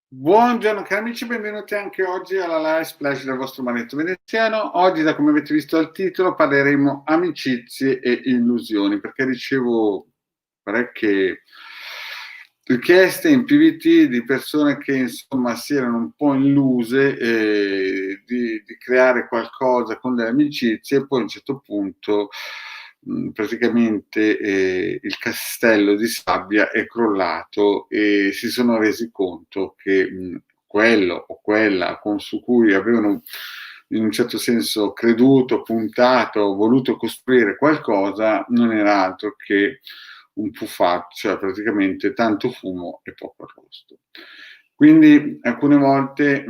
Buongiorno cari amici, benvenuti anche oggi alla live splash del vostro manetto veneziano. Oggi, da come avete visto dal titolo, parleremo amicizie e illusioni, perché ricevo parecchie richieste in PVT di persone che insomma si erano un po' illuse di creare qualcosa con le amicizie e poi a un certo punto praticamente il castello di sabbia è crollato e si sono resi conto che quello o quella su cui avevano in un certo senso creduto, puntato, voluto costruire qualcosa non era altro che un puffatto, cioè praticamente tanto fumo e poco arrosto. Quindi alcune volte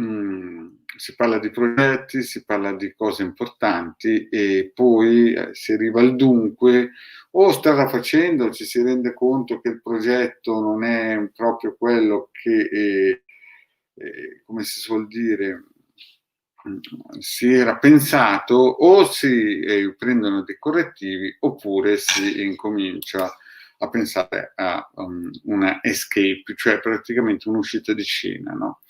si parla di progetti, si parla di cose importanti e poi si arriva al dunque, o strada facendo ci si rende conto che il progetto non è proprio quello che, come si suol dire, si era pensato, o si prendono dei correttivi oppure si incomincia a pensare a una escape, cioè praticamente un'uscita di scena, no?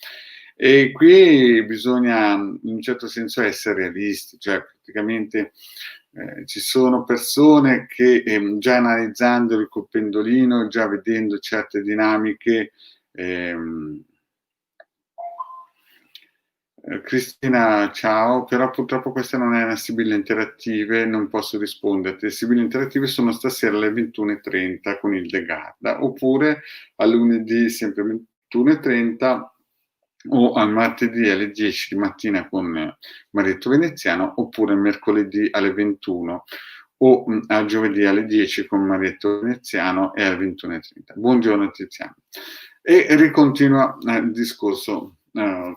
E qui bisogna in un certo senso essere realisti, cioè praticamente ci sono persone che già analizzandoli col pendolino, già vedendo certe dinamiche, Cristina, ciao, però purtroppo questa non è una Sibilla Interattive, non posso risponderti. Le Sibille Interattive sono stasera alle 21:30 con il De Garda, oppure a lunedì sempre 21:30 o al martedì alle 10 di mattina con Marietto Veneziano, oppure mercoledì alle 21 o a giovedì alle 10 con Marietto Veneziano e alle 21:30. Buongiorno Tiziano. E ricontinua il discorso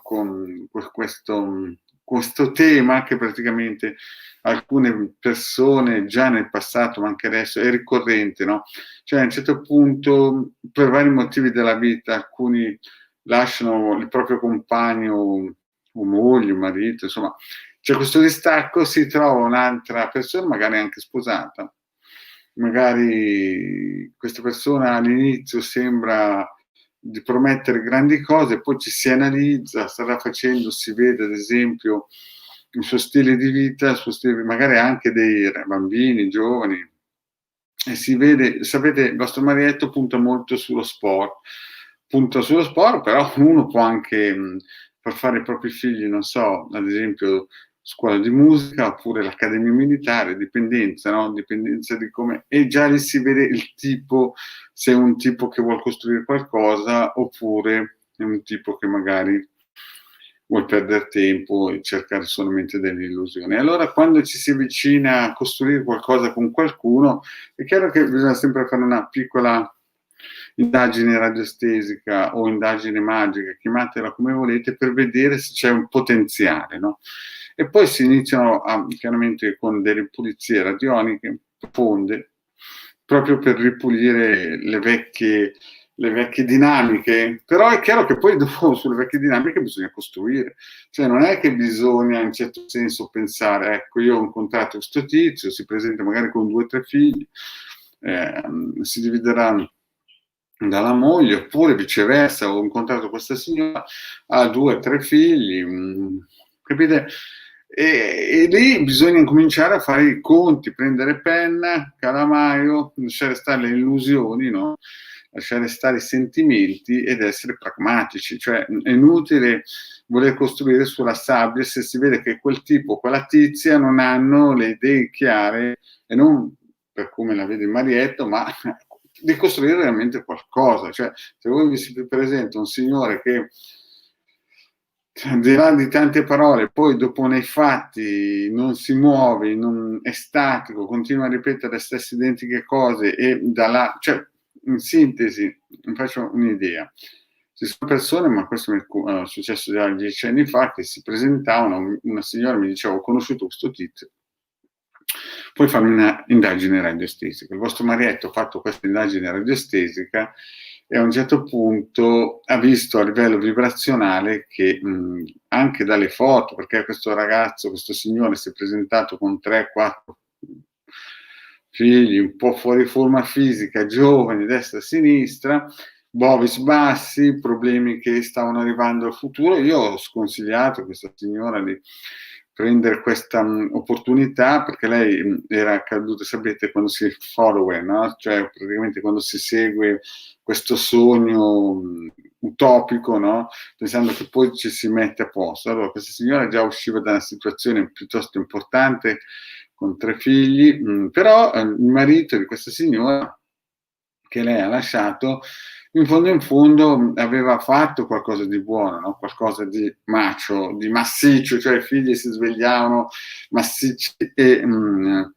con questo tema che praticamente alcune persone già nel passato, ma anche adesso, è ricorrente, no? Cioè a un certo punto, per vari motivi della vita, alcuni lasciano il proprio compagno o moglie, o marito, insomma, c'è questo distacco, si trova un'altra persona, magari anche sposata, magari questa persona all'inizio sembra di promettere grandi cose, poi ci si analizza, strada facendo, si vede ad esempio il suo stile di vita, il suo stile, magari anche dei bambini, giovani, e si vede, sapete, il vostro Marietto punta sullo sport, però uno può anche far fare ai propri figli, non so, ad esempio scuola di musica oppure l'accademia militare, dipendenza, no? Dipendenza di come, e già lì si vede il tipo, se è un tipo che vuole costruire qualcosa oppure è un tipo che magari vuol perdere tempo e cercare solamente delle illusioni. Allora, quando ci si avvicina a costruire qualcosa con qualcuno, è chiaro che bisogna sempre fare una piccola indagine radiostesica o indagine magica, chiamatela come volete, per vedere se c'è un potenziale, no? E poi si iniziano chiaramente con delle pulizie radioniche profonde, proprio per ripulire le vecchie dinamiche, però è chiaro che poi dopo sulle vecchie dinamiche bisogna costruire, cioè non è che bisogna in un certo senso pensare, ecco, io ho incontrato questo tizio, si presenta magari con 2 o 3 figli, si divideranno dalla moglie, oppure viceversa, ho incontrato questa signora, ha 2 o 3 figli, capite? E lì bisogna cominciare a fare i conti, prendere penna, calamaio, lasciare stare le illusioni, no? Lasciare stare i sentimenti ed essere pragmatici, cioè è inutile voler costruire sulla sabbia se si vede che quel tipo, quella tizia non hanno le idee chiare e non per come la vede Marietto, ma di costruire realmente qualcosa. Cioè, se voi vi si presenta un signore che al di là di tante parole, poi dopo nei fatti non si muove, non è statico, continua a ripetere le stesse identiche cose e da là, cioè in sintesi, vi faccio un'idea. Ci sono persone, ma questo mi è successo già 10 anni fa, che si presentavano, una signora mi diceva ho conosciuto questo tizio, poi fammi una indagine radiostesica. Il vostro Marietto ha fatto questa indagine radiostesica e a un certo punto ha visto a livello vibrazionale che anche dalle foto, perché questo ragazzo, questo signore si è presentato con 3-4 figli, un po' fuori forma fisica, giovani, destra e sinistra, bovis bassi, problemi che stavano arrivando al futuro. Io ho sconsigliato a questa signora di prendere questa opportunità, perché lei era caduta, sapete, quando si follower, no? Cioè praticamente quando si segue questo sogno utopico, no? Pensando che poi ci si mette a posto. Allora questa signora già usciva da una situazione piuttosto importante con 3 figli, però il marito di questa signora, che lei ha lasciato, in fondo aveva fatto qualcosa di buono, no? Qualcosa di macho, di massiccio, cioè i figli si svegliavano massicci e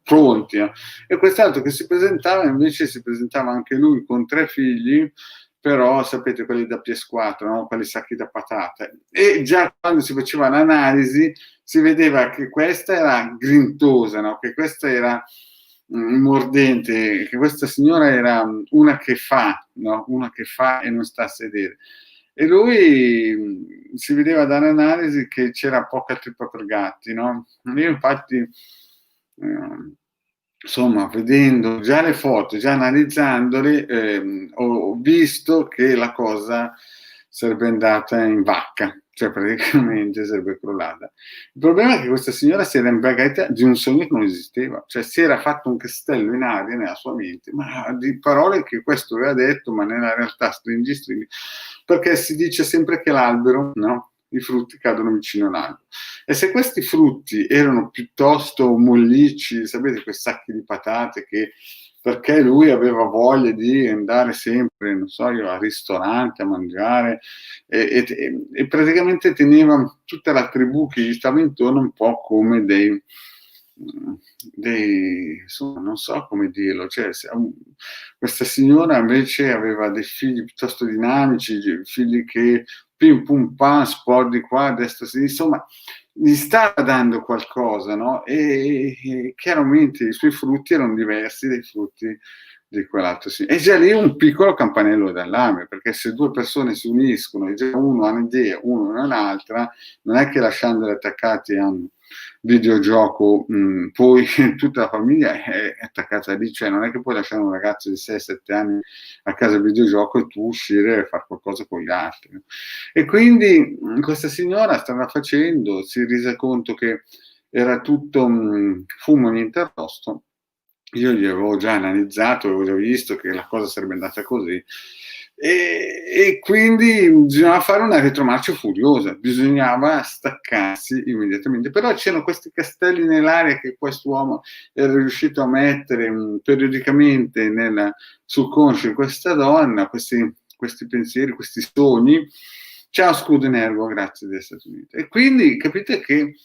pronti. No? E quest'altro che si presentava, invece si presentava anche lui con 3 figli, però sapete quelli da PS4, no? Quelli sacchi da patate. E già quando si faceva l'analisi si vedeva che questa era grintosa, no? Che questa era mordente, che questa signora era una che fa, no? Una che fa e non sta a sedere. E lui si vedeva dall'analisi che c'era poca trippa per gatti, no? Io infatti, insomma, vedendo già le foto, già analizzandole, ho visto che la cosa sarebbe andata in vacca, cioè praticamente sarebbe crollata. Il problema è che questa signora si era imbraghita di un sogno che non esisteva, cioè si era fatto un castello in aria nella sua mente, ma di parole che questo aveva detto, ma nella realtà stringi, perché si dice sempre che l'albero, no? I frutti cadono vicino all'albero. E se questi frutti erano piuttosto mollicci, sapete, quei sacchi di patate che perché lui aveva voglia di andare sempre, non so io, al ristorante a mangiare e praticamente teneva tutta la tribù che gli stava intorno un po' come dei insomma, non so come dirlo, cioè, questa signora invece aveva dei figli piuttosto dinamici, figli che pim pum pam, sport di qua, destra, sinistra, insomma, gli stava dando qualcosa, no? E chiaramente i suoi frutti erano diversi dai frutti di quell'altro. E già lì un piccolo campanello d'allarme, perché se 2 persone si uniscono e già uno ha un'idea, uno non ha un'altra, non è che lasciandoli attaccati a un videogioco, poi tutta la famiglia è attaccata lì, cioè non è che puoi lasciare un ragazzo di 6-7 anni a casa del videogioco e tu uscire e fare qualcosa con gli altri. E quindi questa signora stava facendo, si è resa conto che era tutto fumo e niente arrosto. Io gli avevo già analizzato, avevo già visto che la cosa sarebbe andata così. E quindi bisognava fare una retromarcia furiosa, bisognava staccarsi immediatamente. Però c'erano questi castelli nell'aria che quest'uomo era riuscito a mettere periodicamente sul conscio di questa donna, questi pensieri, questi sogni. Ciao Scudenergo, grazie di essere venuto. E quindi capite che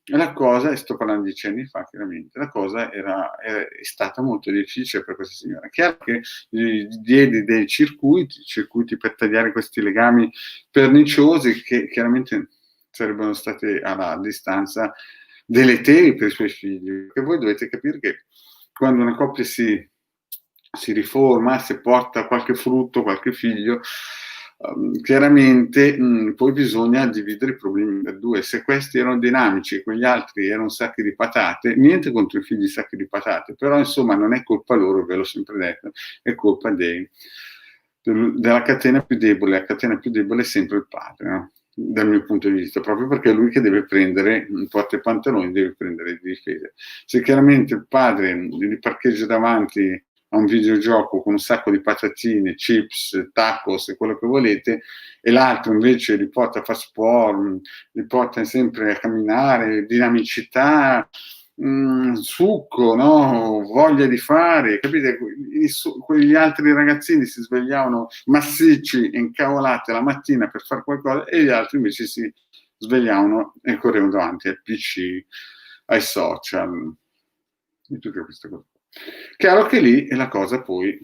la cosa, e sto parlando di 10 anni fa chiaramente, la cosa è stata molto difficile per questa signora. Chiaro che gli diedi dei circuiti per tagliare questi legami perniciosi che chiaramente sarebbero stati alla distanza deleteri per i suoi figli. Perché voi dovete capire che quando una coppia si riforma, se porta qualche frutto, qualche figlio, chiaramente poi bisogna dividere i problemi per 2. Se questi erano dinamici e quegli altri erano sacchi di patate, niente contro i figli sacchi di patate, però insomma non è colpa loro, ve l'ho sempre detto, è colpa della catena più debole. La catena più debole è sempre il padre, no? Dal mio punto di vista, proprio perché è lui che deve prendere un porta i pantaloni, deve prendere le difese. Se chiaramente il padre li parcheggia davanti a un videogioco con un sacco di patatine, chips, tacos e quello che volete, e l'altro invece li porta a fare sport, li porta sempre a camminare, dinamicità, succo, no? Voglia di fare, capite? Quegli altri ragazzini si svegliavano massicci e incavolati la mattina per fare qualcosa e gli altri invece si svegliavano e correvano davanti al PC, ai social e tutte queste cose. Chiaro che lì la cosa poi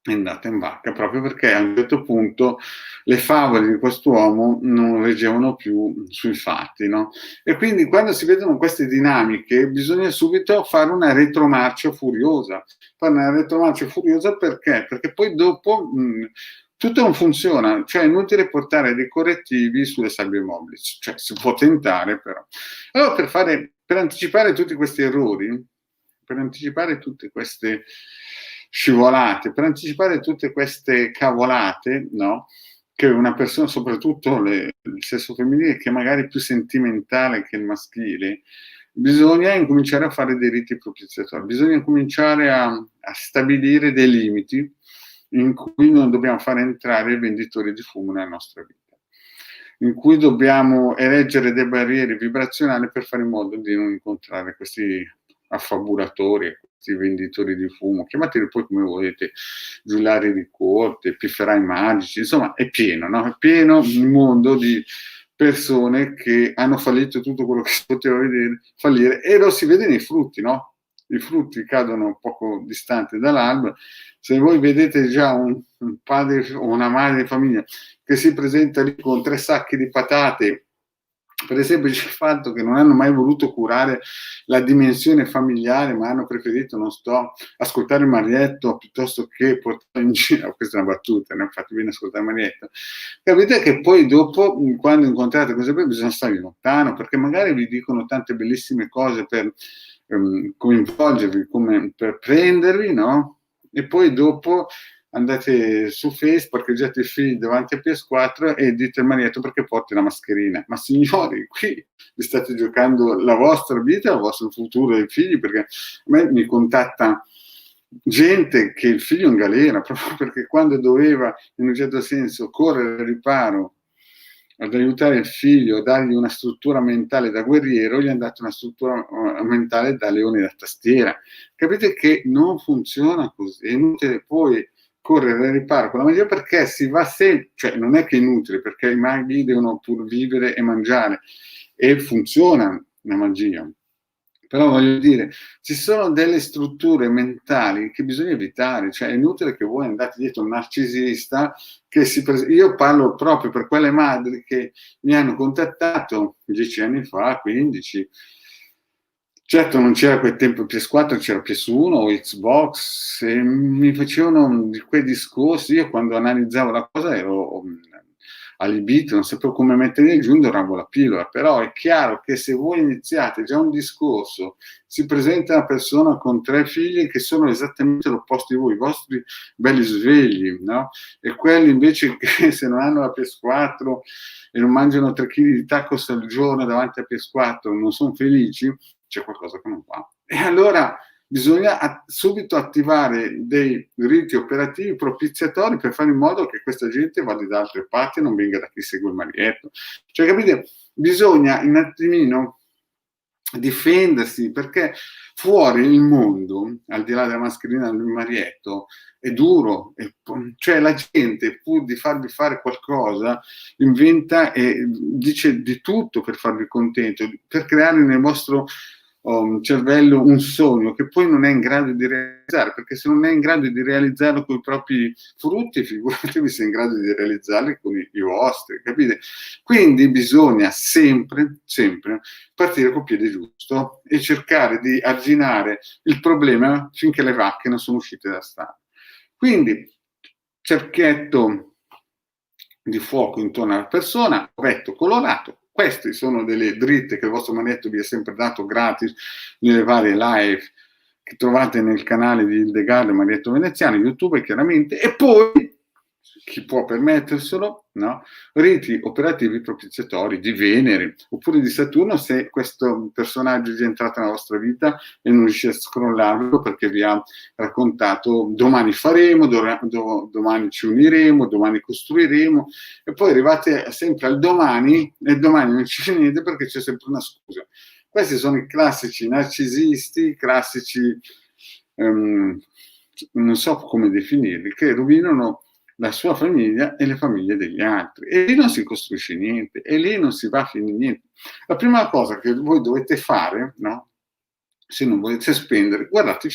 è andata in vacca, proprio perché a un certo punto le favole di quest'uomo non reggevano più sui fatti, no? E quindi quando si vedono queste dinamiche bisogna subito fare una retromarcia furiosa. Fare una retromarcia furiosa perché? Perché poi dopo tutto non funziona, cioè è inutile portare dei correttivi sulle sabbie mobili, cioè si può tentare però. Allora per anticipare tutti questi errori, per anticipare tutte queste scivolate, per anticipare tutte queste cavolate, no? Che una persona, soprattutto il sesso femminile, che magari è più sentimentale che il maschile, bisogna incominciare a fare dei riti propiziatori, bisogna cominciare a stabilire dei limiti in cui non dobbiamo fare entrare i venditori di fumo nella nostra vita, in cui dobbiamo eleggere delle barriere vibrazionali per fare in modo di non incontrare questi affabulatori, questi venditori di fumo, chiamateli poi come volete, giullari di corte, pifferai magici, insomma è pieno, no? È pieno il mondo di persone che hanno fallito tutto quello che si poteva vedere, fallire, e lo si vede nei frutti, no? I frutti cadono poco distanti dall'albero. Se voi vedete già un padre o una madre di famiglia che si presenta lì con 3 sacchi di patate, per il semplice fatto che non hanno mai voluto curare la dimensione familiare, ma hanno preferito, non sto, ascoltare il Marietto piuttosto che portare in giro, questa è una battuta, ne ho fatto bene ascoltare il Marietto, capite che poi dopo, quando incontrate cose belle, bisogna stare lontano, perché magari vi dicono tante bellissime cose per coinvolgervi, come per prendervi, no? E poi dopo andate su Facebook, parcheggiate i figli davanti a PS4 e dite al Marietto perché porti la mascherina. Ma signori, qui vi state giocando la vostra vita, il vostro futuro dei figli, perché a me mi contatta gente che il figlio è in galera, proprio perché quando doveva, in un certo senso, correre al riparo, ad aiutare il figlio, dargli una struttura mentale da guerriero, gli hanno dato una struttura mentale da leone da tastiera. Capite che non funziona così, è inutile poi correre al riparo con la magia, perché si va sempre, cioè non è che è inutile, perché i maghi devono pur vivere e mangiare, e funziona la magia. Però voglio dire, ci sono delle strutture mentali che bisogna evitare, cioè è inutile che voi andate dietro un narcisista che io parlo proprio per quelle madri che mi hanno contattato 10 anni fa, 15. Certo non c'era a quel tempo PS4, c'era PS1 o Xbox, e mi facevano di quei discorsi, io quando analizzavo la cosa ero allibito, non sapevo come mettere giù, doravo la pillola, però è chiaro che se voi iniziate già un discorso, si presenta una persona con 3 figli che sono esattamente l'opposto di voi, i vostri belli svegli, no? E quelli invece che se non hanno la PS4 e non mangiano 3 kg di tacos al giorno davanti a PS4, non sono felici, c'è qualcosa che non va. E allora bisogna subito attivare dei riti operativi propiziatori per fare in modo che questa gente vada da altre parti e non venga da chi segue il Marietto. Cioè, capite? Bisogna un attimino difendersi, perché fuori il mondo, al di là della mascherina del Marietto, è duro, cioè la gente pur di farvi fare qualcosa inventa e dice di tutto per farvi contento, per creare nel vostro cervello un sogno che poi non è in grado di realizzare, perché se non è in grado di realizzarlo con i propri frutti, figuratevi se è in grado di realizzarli con i vostri, capite? Quindi bisogna sempre partire col piede giusto e cercare di arginare il problema finché le vacche non sono uscite da stalla. Quindi cerchietto di fuoco intorno alla persona, ovetto colorato. Queste sono delle dritte che il vostro Marietto vi ha sempre dato gratis nelle varie live che trovate nel canale di Hildegard Marietto Veneziano, YouTube chiaramente, e poi chi può permetterselo, no? Riti operativi propiziatori di Venere oppure di Saturno, se questo personaggio è già entrato nella vostra vita e non riuscite a scrollarlo perché vi ha raccontato domani faremo, domani ci uniremo, domani costruiremo, e poi arrivate sempre al domani e domani non c'è niente perché c'è sempre una scusa. Questi sono i classici narcisisti, classici non so come definirli, che rovinano la sua famiglia e le famiglie degli altri, e lì non si costruisce niente, e lì non si va a finire niente. La prima cosa che voi dovete fare, no? Se non volete spendere, guardate i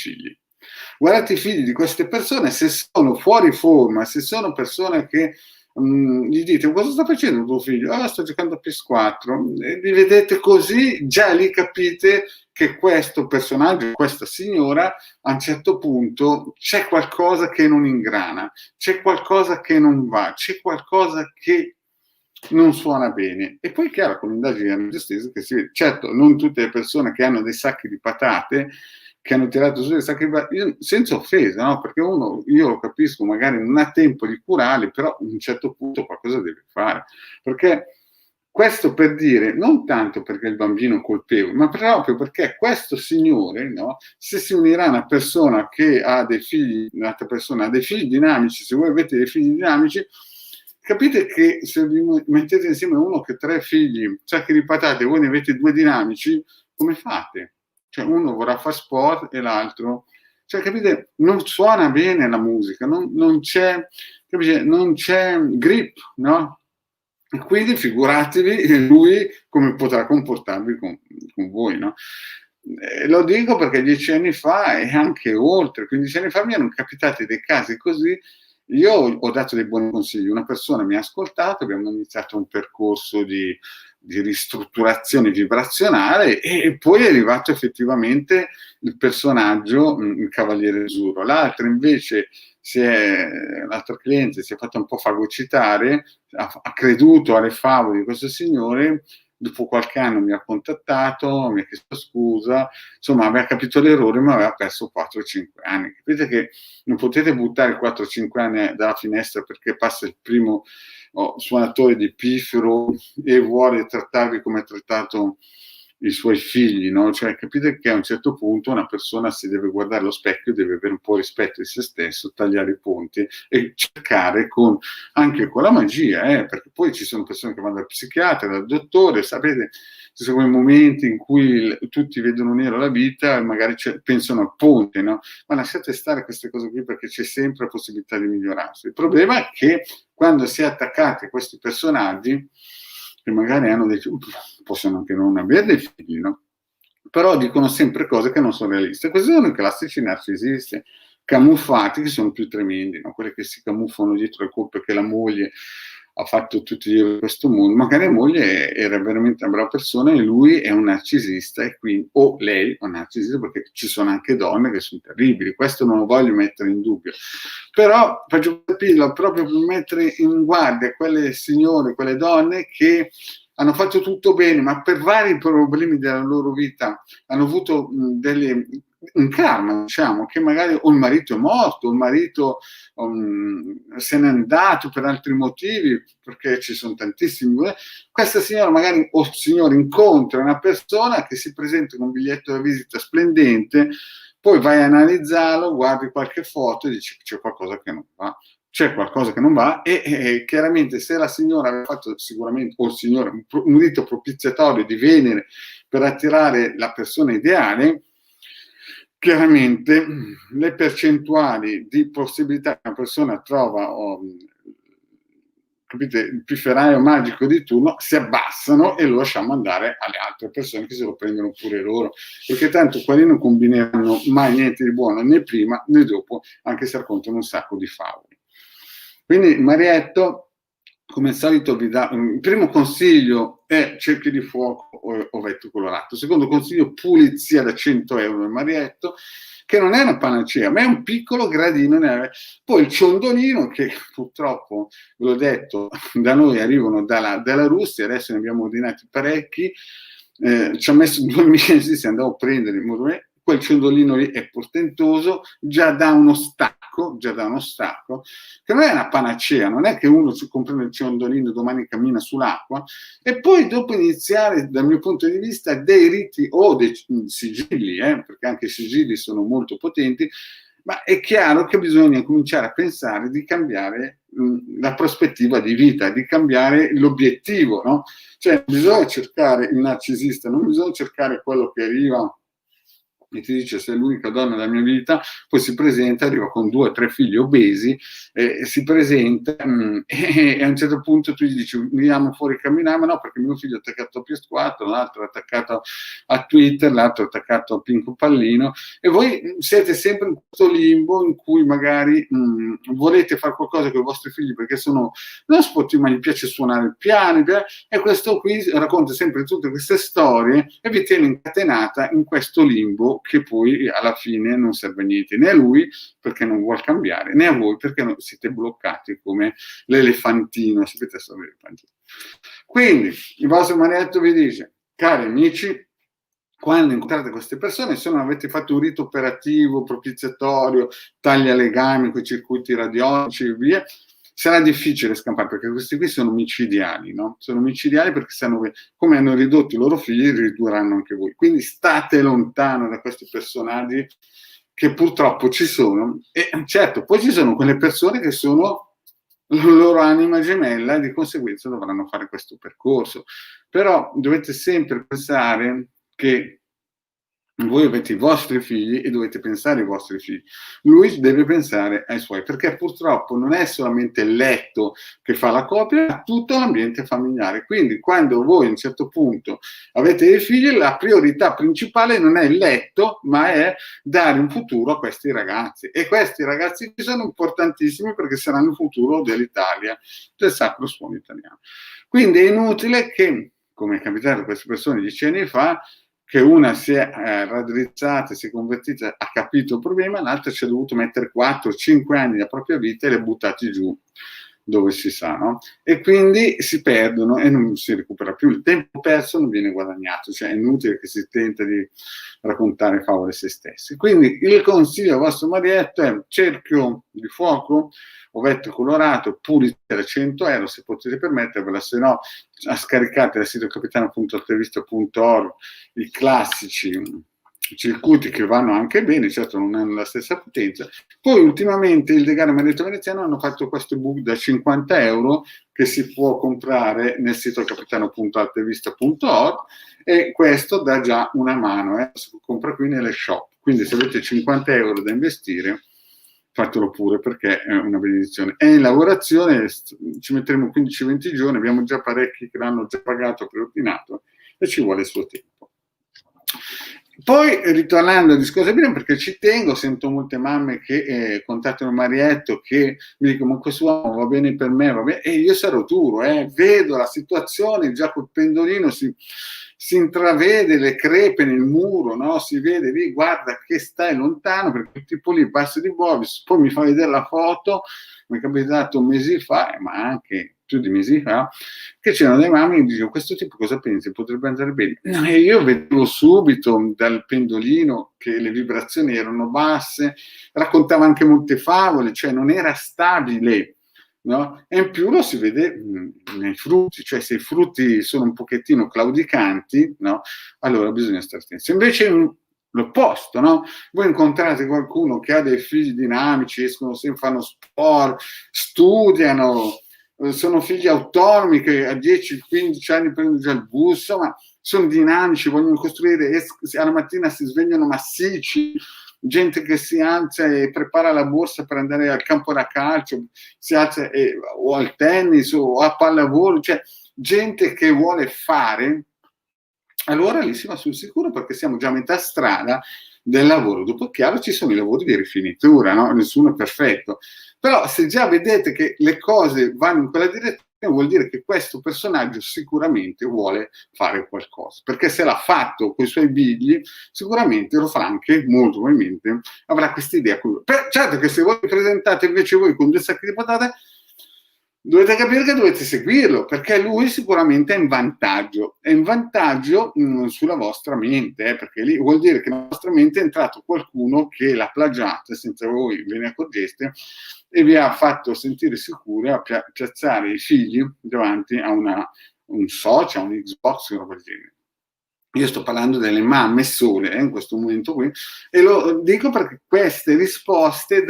figli di queste persone, se sono fuori forma, se sono persone che gli dite cosa sta facendo tuo figlio? Sta giocando a PS4, e li vedete così, già lì capite che questo personaggio, questa signora, a un certo punto c'è qualcosa che non ingrana, c'è qualcosa che non va, c'è qualcosa che non suona bene. E poi chiaro, con l'indagine analisi che si vede, certo, non tutte le persone che hanno dei sacchi di patate che hanno tirato su le sacche, senza offesa, no? Perché io lo capisco, magari non ha tempo di curarli, però a un certo punto qualcosa deve fare. Perché questo per dire, non tanto perché il bambino è colpevole, ma proprio perché questo signore, no, se si unirà a una persona che ha dei figli, un'altra persona ha dei figli dinamici, se voi avete dei figli dinamici, capite che se vi mettete insieme uno che ha 3 figli, sacchi di patate, voi ne avete 2 dinamici, come fate? Cioè uno vorrà fare sport e l'altro... Cioè, capite, non suona bene la musica, non c'è, capite, non c'è grip, no? E quindi figuratevi lui come potrà comportarvi con voi, no? Lo dico perché 10 anni fa e anche oltre, 15 anni fa mi erano capitati dei casi così. Io ho dato dei buoni consigli, una persona mi ha ascoltato, abbiamo iniziato un percorso di ristrutturazione vibrazionale e poi è arrivato effettivamente il personaggio, il Cavaliere Azzurro. L'altro invece, l'altro cliente si è fatto un po' fagocitare, ha creduto alle favole di questo signore, dopo qualche anno mi ha contattato, mi ha chiesto scusa, insomma aveva capito l'errore ma aveva perso 4-5 anni. Capite che non potete buttare 4-5 anni dalla finestra perché passa il primo suonatore di piffero e vuole trattarvi come ha trattato i suoi figli, no? Cioè capite che a un certo punto una persona si deve guardare allo specchio, deve avere un po' rispetto di se stesso, tagliare i ponti e cercare anche con la magia, perché poi ci sono persone che vanno dal psichiatra, dal dottore, sapete, ci sono quei momenti in cui tutti vedono nero la vita e magari pensano al ponte, no? Ma lasciate stare queste cose qui perché c'è sempre la possibilità di migliorarsi. Il problema è che quando si è attaccati a questi personaggi, che magari hanno dei figli, possono anche non avere dei figli, no? Però dicono sempre cose che non sono realiste. Questi sono i classici narcisisti camuffati, che sono più tremendi, no? Quelli che si camuffano dietro le colpe che la moglie ha fatto tutti gli errori di questo mondo. Magari la moglie era veramente una brava persona e lui è un narcisista, e quindi, o lei è un narcisista, perché ci sono anche donne che sono terribili. Questo non lo voglio mettere in dubbio. Però faccio capirlo proprio per mettere in guardia quelle signore, quelle donne che hanno fatto tutto bene, ma per vari problemi della loro vita hanno avuto un karma, diciamo, che magari o il marito è morto, o il marito se n'è andato per altri motivi, perché ci sono tantissimi. Questa signora magari, o signore, incontra una persona che si presenta con un biglietto da visita splendente, poi vai a analizzarlo, guardi qualche foto e dici c'è qualcosa che non va. C'è qualcosa che non va e chiaramente se la signora aveva fatto sicuramente, o il signore, un rito propiziatorio di Venere per attirare la persona ideale, chiaramente le percentuali di possibilità che una persona trova capite, il pifferaio magico di turno si abbassano e lo lasciamo andare alle altre persone che se lo prendono pure loro, perché tanto quelli non combineranno mai niente di buono né prima né dopo, anche se raccontano un sacco di favole. Quindi Marietto, come al solito, vi dà il primo consiglio è cerchi di fuoco o vetro colorato. Secondo consiglio, pulizia da 100 euro Marietto, che non è una panacea, ma è un piccolo gradino. Poi il ciondolino, che purtroppo, ve l'ho detto, da noi arrivano dalla Russia, adesso ne abbiamo ordinati parecchi, ci ha messo 2 mesi se andavo a prendere quel ciondolino lì è portentoso, già da uno stacco, che non è una panacea, non è che uno si compra il ciondolino e domani cammina sull'acqua, e poi dopo iniziare, dal mio punto di vista, dei riti o dei sigilli, perché anche i sigilli sono molto potenti, ma è chiaro che bisogna cominciare a pensare di cambiare la prospettiva di vita, di cambiare l'obiettivo, no? Cioè bisogna cercare il narcisista, non bisogna cercare quello che arriva e ti dice sei l'unica donna della mia vita, poi si presenta, arriva con 2 o 3 figli obesi, si presenta e a un certo punto tu gli dici andiamo fuori a camminare, ma no, perché mio figlio è attaccato a PS4, l'altro è attaccato a Twitter, l'altro è attaccato a Pinco Pallino, e voi siete sempre in questo limbo in cui magari volete fare qualcosa con i vostri figli perché sono non sportivi, ma gli piace suonare il piano, e questo qui racconta sempre tutte queste storie e vi tiene incatenata in questo limbo che poi alla fine non serve a niente, né a lui perché non vuol cambiare, né a voi perché siete bloccati come l'elefantino, sapete essere l'elefantino. Quindi il vostro Marietto vi dice, cari amici, quando incontrate queste persone, se non avete fatto un rito operativo, propiziatorio, taglia legami con i circuiti radiologici e via, sarà difficile scampare, perché questi qui sono micidiali, no? Sono micidiali perché sanno che come hanno ridotto i loro figli, ridurranno anche voi. Quindi state lontano da questi personaggi che purtroppo ci sono. E certo, poi ci sono quelle persone che sono la loro anima gemella e di conseguenza dovranno fare questo percorso. Però dovete sempre pensare che voi avete i vostri figli e dovete pensare ai vostri figli. Lui deve pensare ai suoi, perché purtroppo non è solamente il letto che fa la coppia, ma tutto l'ambiente familiare. Quindi quando voi a un certo punto avete dei figli, la priorità principale non è il letto, ma è dare un futuro a questi ragazzi. E questi ragazzi sono importantissimi perché saranno il futuro dell'Italia, del Sacro Suono Italiano. Quindi è inutile che, come è capitato a queste persone 10 anni fa, che una si è raddrizzata, si è convertita, ha capito il problema, l'altra ci ha dovuto mettere 4-5 anni della propria vita e li ha buttati giù dove si sa, no? E quindi si perdono e non si recupera più. Il tempo perso non viene guadagnato, cioè è inutile che si tenta di raccontare favole a se stessi. Quindi il consiglio al vostro marietto è cerchio di fuoco, ovetto colorato, pulizia 100 euro se potete permettervela, se no scaricate dal sito capitano.altavista.org i classici circuiti che vanno anche bene, certo non hanno la stessa potenza. Poi ultimamente il Degano e Marito Veneziano hanno fatto questo ebook da 50 euro che si può comprare nel sito capitano.altavista.org e questo dà già una mano, si compra qui nelle shop. Quindi se avete 50 euro da investire, fatelo pure perché è una benedizione. È in lavorazione, ci metteremo 15-20 giorni, abbiamo già parecchi che l'hanno già pagato, preordinato e ci vuole il suo tempo. Poi ritornando al discorso di prima, perché ci tengo, sento molte mamme che contattano Marietto che mi dicono ma questo uomo va bene per me, va bene, e io sarò duro, vedo la situazione, già col pendolino si intravede le crepe nel muro, no? Si vede lì, guarda che stai lontano, perché il tipo lì passa di Bovis, poi mi fa vedere la foto, mi è capitato mesi fa, ma anche più di mesi fa, che c'erano dei mamme che mi dicono questo tipo cosa pensi? Potrebbe andare bene? E io vedevo subito dal pendolino che le vibrazioni erano basse, raccontava anche molte favole, cioè non era stabile, no? E in più lo si vede nei frutti, cioè se i frutti sono un pochettino claudicanti, no? Allora bisogna stare attenti. Se invece l'opposto, no? Voi incontrate qualcuno che ha dei figli dinamici, escono sempre, fanno sport, studiano, sono figli autonomi che a 10-15 anni prendono già il bus, ma sono dinamici, vogliono costruire, alla mattina si svegliano massicci, gente che si alza e prepara la borsa per andare al campo da calcio, si alza o al tennis o a pallavolo, cioè gente che vuole fare, allora lì si va sul sicuro perché siamo già a metà strada del lavoro. Dopo chiaro ci sono i lavori di rifinitura, no? Nessuno è perfetto. Però se già vedete che le cose vanno in quella direzione, vuol dire che questo personaggio sicuramente vuole fare qualcosa. Perché se l'ha fatto con i suoi bigli, sicuramente lo farà anche, molto probabilmente, avrà questa idea con lui. Certo che se voi presentate invece voi con 2 sacchi di patate, dovete capire che dovete seguirlo, perché lui sicuramente è in vantaggio sulla vostra mente, perché lì vuol dire che nella vostra mente è entrato qualcuno che l'ha plagiata senza voi ve ne accorgeste e vi ha fatto sentire sicuri a piazzare i figli davanti a un social, a un Xbox, una cosa del genere. Io sto parlando delle mamme sole in questo momento qui, e lo dico perché queste risposte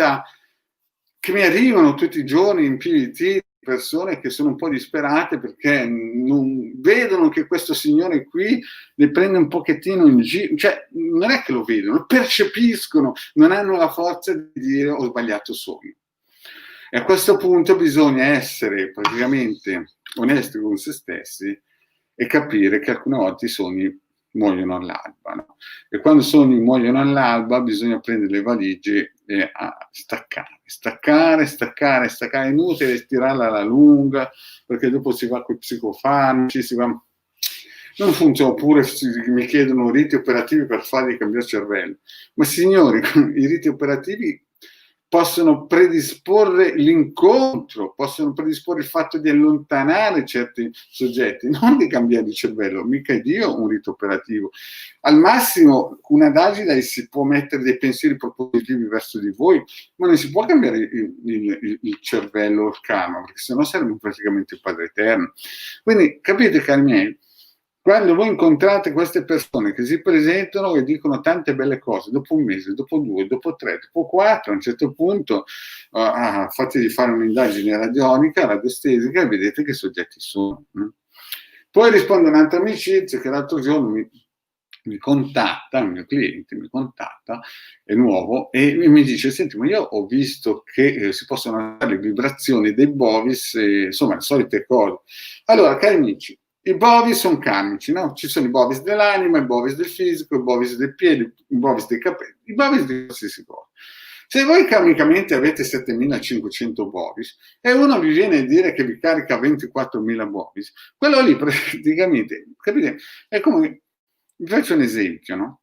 che mi arrivano tutti i giorni in PVT, persone che sono un po' disperate perché non vedono che questo signore qui le prende un pochettino in giro, cioè non è che lo vedono, lo percepiscono, non hanno la forza di dire ho sbagliato sogno. E a questo punto bisogna essere praticamente onesti con se stessi e capire che alcune volte i sogni muoiono all'alba, no? E quando i sogni muoiono all'alba bisogna prendere le valigie e staccare, è inutile stirarla alla lunga perché dopo si va con i psicofarmaci, non funziona, oppure mi chiedono riti operativi per fargli cambiare cervello, ma signori, i riti operativi possono predisporre l'incontro, possono predisporre il fatto di allontanare certi soggetti, non di cambiare il cervello, mica è Dio un rito operativo. Al massimo una d'agida si può mettere dei pensieri propositivi verso di voi, ma non si può cambiare il cervello o il karma, perché sennò sarebbe praticamente il Padre Eterno. Quindi capite, cari miei, quando voi incontrate queste persone che si presentano e dicono tante belle cose, dopo un mese, dopo 2, dopo 3, dopo 4, a un certo punto fategli fare un'indagine radiostesica e vedete che soggetti sono. Poi risponde un'altra amicizia che l'altro giorno mi contatta, il mio cliente mi contatta, è nuovo, e mi dice: senti, ma io ho visto che si possono fare le vibrazioni dei bovis, insomma le solite cose. Allora, cari amici, i bovis sono karmici, no? Ci sono i bovis dell'anima, i bovis del fisico, i bovis dei piedi, i bovis dei capelli, i bovis di qualsiasi cosa. Se voi karmicamente avete 7500 bovis e uno vi viene a dire che vi carica 24.000 bovis, quello lì praticamente, capite? È come, vi faccio un esempio, no?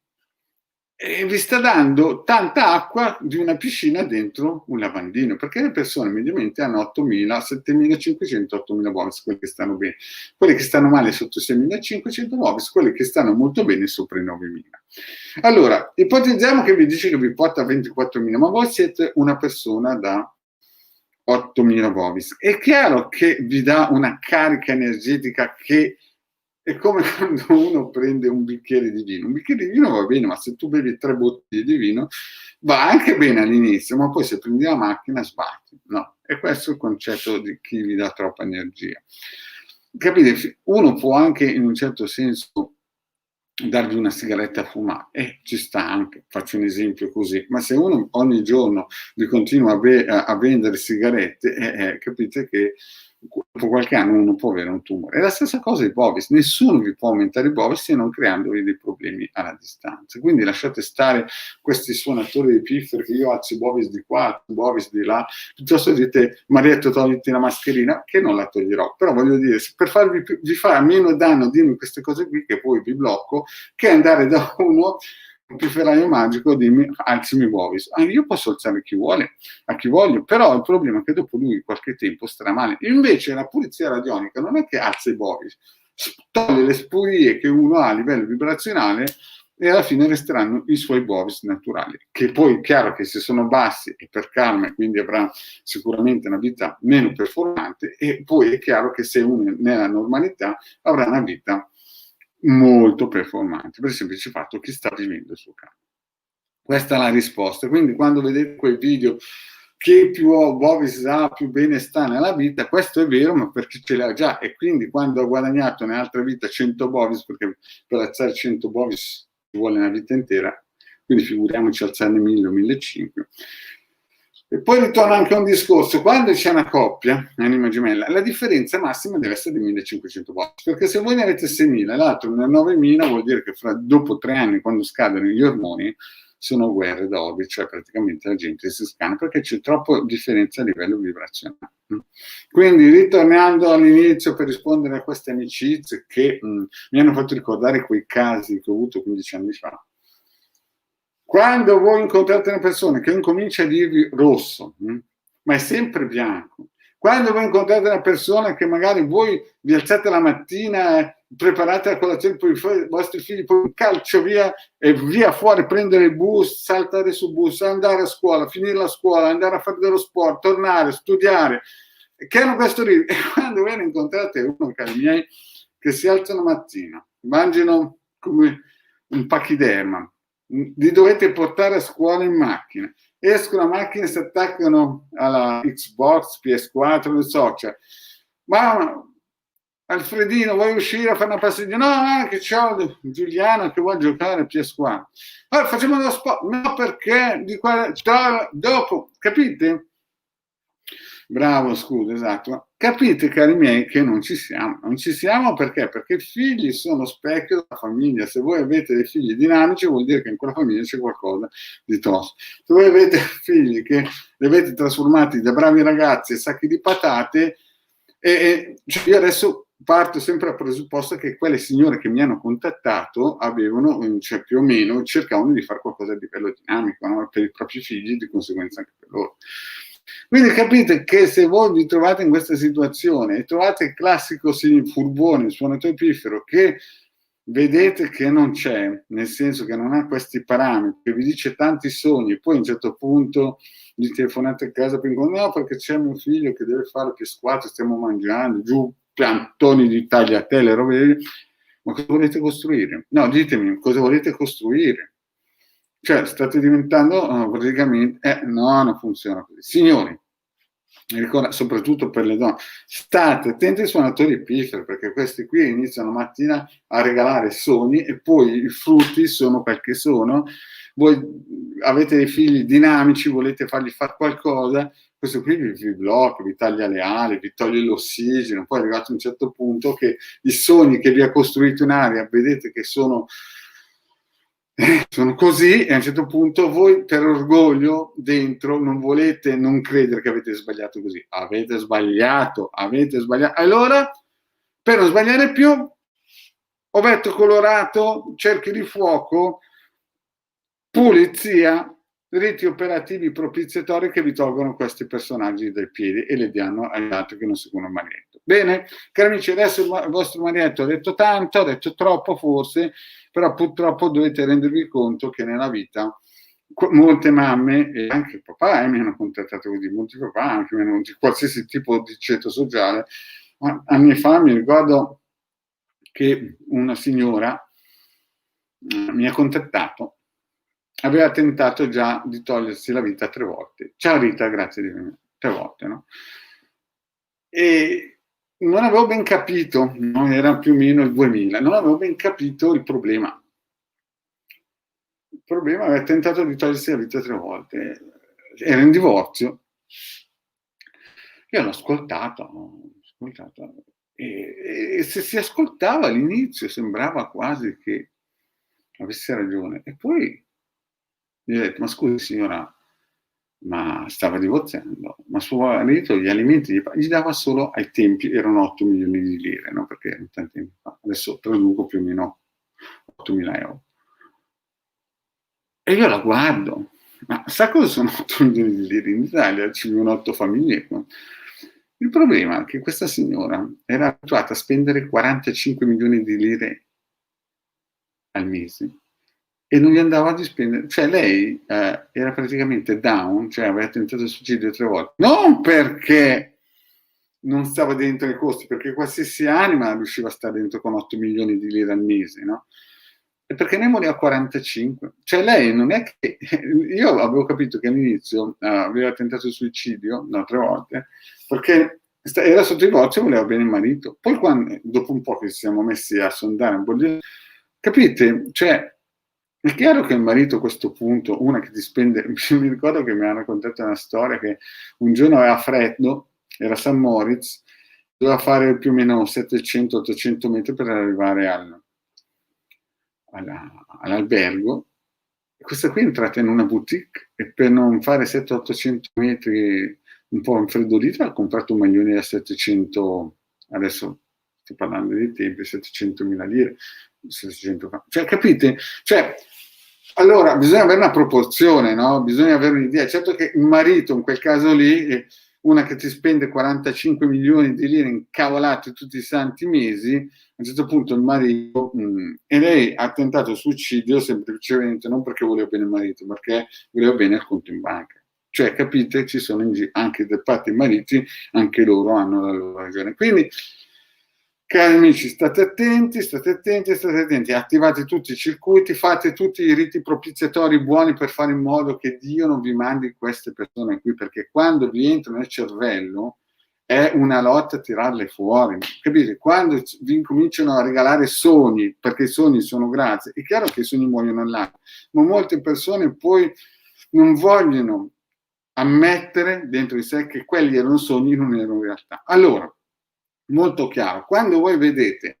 E vi sta dando tanta acqua di una piscina dentro un lavandino, perché le persone mediamente hanno 8.000, 7.500, 8.000 bovis, quelli che stanno bene. Quelli che stanno male sotto 6.500 bovis, quelli che stanno molto bene sopra i 9.000. Allora, ipotizziamo che vi dice che vi porta a 24.000, ma voi siete una persona da 8.000 bovis. È chiaro che vi dà una carica energetica che è come quando uno prende un bicchiere di vino. Un bicchiere di vino va bene, ma se tu bevi 3 bottiglie di vino va anche bene all'inizio, ma poi se prendi la macchina sbatti. No, e questo è il concetto di chi vi dà troppa energia. Capite? Uno può anche in un certo senso darvi una sigaretta a fumare, ci sta anche, faccio un esempio così, ma se uno ogni giorno vi continua a vendere sigarette, capite che dopo qualche anno uno può avere un tumore. È la stessa cosa i bovis, nessuno vi può aumentare i bovis se non creandovi dei problemi alla distanza. Quindi lasciate stare questi suonatori di pifferi che io alzo i bovis di qua, i bovis di là, piuttosto dite Marietto togliti la mascherina, che non la toglierò, però voglio dire, per vi fa meno danno dirmi queste cose qui che poi vi blocco, che andare da uno un pifferaio magico, dimmi alzimi i bovis. Io posso alzare chi vuole, a chi voglio, però il problema è che dopo lui qualche tempo starà male. Invece la pulizia radionica non è che alza i bovis, toglie le spurie che uno ha a livello vibrazionale e alla fine resteranno i suoi bovis naturali, che poi è chiaro che se sono bassi e per karma, quindi avrà sicuramente una vita meno performante, e poi è chiaro che se uno è nella normalità avrà una vita molto performante, per il semplice fatto che sta vivendo il suo campo. Questa è la risposta. Quindi quando vedete quei video che più bovis ha, più bene sta nella vita, questo è vero, ma perché ce l'ha già, e quindi quando ha guadagnato nell'altra vita 100 bovis, perché per alzare 100 bovis ci vuole una vita intera, quindi figuriamoci alzarne 1000 o 1500. E poi ritorna anche un discorso: quando c'è una coppia, anima gemella, la differenza massima deve essere di 1500 bovis, perché se voi ne avete 6.000 e l'altro ne ha 9.000, vuol dire che dopo 3 anni, quando scadono gli ormoni, sono guerre d'orbit, cioè praticamente la gente si scana perché c'è troppa differenza a livello vibrazionale. Quindi, ritornando all'inizio per rispondere a queste amicizie che mi hanno fatto ricordare quei casi che ho avuto 15 anni fa. Quando voi incontrate una persona che incomincia a dirvi rosso, ma è sempre bianco, quando voi incontrate una persona che magari voi vi alzate la mattina, preparate la colazione per i vostri figli, poi calcio via e via fuori, prendere il bus, saltare sul bus, andare a scuola, finire la scuola, andare a fare dello sport, tornare, studiare, che hanno questo ritmo. E quando voi ne incontrate uno, cari miei, che si alza la mattina, mangiano come un pachiderma, li dovete portare a scuola in macchina, escono a macchina e si attaccano alla Xbox, PS4, non so, cioè, ma Alfredino, vuoi uscire a fare una passeggiata? No, che c'ho Giuliano che vuole giocare a PS4. Allora, facciamo uno sport. No, perché di qua dopo, capite? Bravo, scusa, esatto. Capite, cari miei, che non ci siamo. Non ci siamo perché? Perché i figli sono specchio della famiglia. Se voi avete dei figli dinamici, vuol dire che in quella famiglia c'è qualcosa di tosto. Se voi avete figli che li avete trasformati da bravi ragazzi e sacchi di patate, cioè io adesso parto sempre dal presupposto che quelle signore che mi hanno contattato avevano, cioè più o meno, cercavano di fare qualcosa di bello dinamico, no? Per i propri figli, di conseguenza anche per loro. Quindi capite che se voi vi trovate in questa situazione e trovate il classico furbone, il suonatore piffero, che vedete che non c'è, nel senso che non ha questi parametri, che vi dice tanti sogni, poi a un certo punto gli telefonate a casa per dire no, perché c'è mio figlio che deve fare più squadra, stiamo mangiando, giù piantoni di tagliatelle, robe, ma cosa volete costruire? No, ditemi, cosa volete costruire? Cioè, state diventando praticamente, no, non funziona così. Signori, mi ricorda, soprattutto per le donne, state attenti ai suonatori pifferi, perché questi qui iniziano mattina a regalare sogni e poi i frutti sono quel che sono. Voi avete dei figli dinamici, volete fargli fare qualcosa, questo qui vi blocca, vi taglia le ali, vi toglie l'ossigeno, poi è arrivato a un certo punto che i sogni che vi ha costruito in aria, vedete che sono così, e a un certo punto voi per orgoglio dentro non volete non credere che avete sbagliato così. Avete sbagliato. Allora, per non sbagliare più, ovetto colorato, cerchi di fuoco, pulizia, riti operativi propiziatori che vi tolgono questi personaggi dai piedi e li danno agli altri che non seguono il marietto. Bene, cari amici, adesso il vostro marietto ha detto tanto, ha detto troppo forse, però purtroppo dovete rendervi conto che nella vita molte mamme e anche papà mi hanno contattato così, molti papà anche mi hanno di qualsiasi tipo di ceto sociale. Anni fa mi ricordo che una signora mi ha contattato, aveva tentato già di togliersi la vita 3 volte. Ciao Rita, grazie di me, 3 volte, no? E non avevo ben capito, no? Era più o meno il 2000, non avevo ben capito il problema. Il problema aveva tentato di togliersi la vita 3 volte, era in divorzio. Io l'ho ascoltato e se si ascoltava all'inizio sembrava quasi che avesse ragione. E poi gli ho detto, ma scusi signora, ma stava divorziando, ma suo marito gli alimenti gli dava solo, ai tempi erano 8 milioni di lire, no? Perché erano tanti anni fa, adesso traduco più o meno 8.000 euro. E io la guardo, ma sa cosa sono 8 milioni di lire? In Italia ci vivono 8 famiglie. Il problema è che questa signora era abituata a spendere 45 milioni di lire al mese e non gli andava di spendere, cioè lei era praticamente down, cioè aveva tentato il suicidio 3 volte, non perché non stava dentro i costi, perché qualsiasi anima riusciva a stare dentro con 8 milioni di lire al mese, no? E perché ne moriva 45, cioè lei non è che, io avevo capito che all'inizio aveva tentato il suicidio, no, 3 volte, perché era sotto divorzio e voleva bene il marito, poi quando, dopo un po' che ci siamo messi a sondare un po' di... Capite? Cioè, è chiaro che il marito a questo punto, una che ti spende, mi ricordo che mi ha raccontato una storia che un giorno aveva freddo, era San Moritz, doveva fare più o meno 700-800 metri per arrivare all'albergo. E questa qui è entrata in una boutique e per non fare 700-800 metri un po' infreddolita ha comprato un maglione da 700, adesso sto parlando dei tempi, 700.000 lire, 700, cioè capite? Cioè, allora bisogna avere una proporzione, no? Bisogna avere un'idea. Certo che un marito in quel caso lì, una che ti spende 45 milioni di lire incavolate tutti i santi mesi, a un certo punto il marito, e lei ha tentato il suicidio semplicemente non perché voleva bene il marito, perché voleva bene il conto in banca. Cioè, capite, ci sono anche da parte dei mariti, anche loro hanno la loro ragione. Quindi, cari amici, state attenti, attivate tutti i circuiti, fate tutti i riti propiziatori buoni per fare in modo che Dio non vi mandi queste persone qui, perché quando vi entrano nel cervello è una lotta a tirarle fuori, capite? Quando vi incominciano a regalare sogni, perché i sogni sono grazie, è chiaro che i sogni muoiono là, ma molte persone poi non vogliono ammettere dentro di sé che quelli erano sogni, non erano realtà. Allora, molto chiaro, quando voi vedete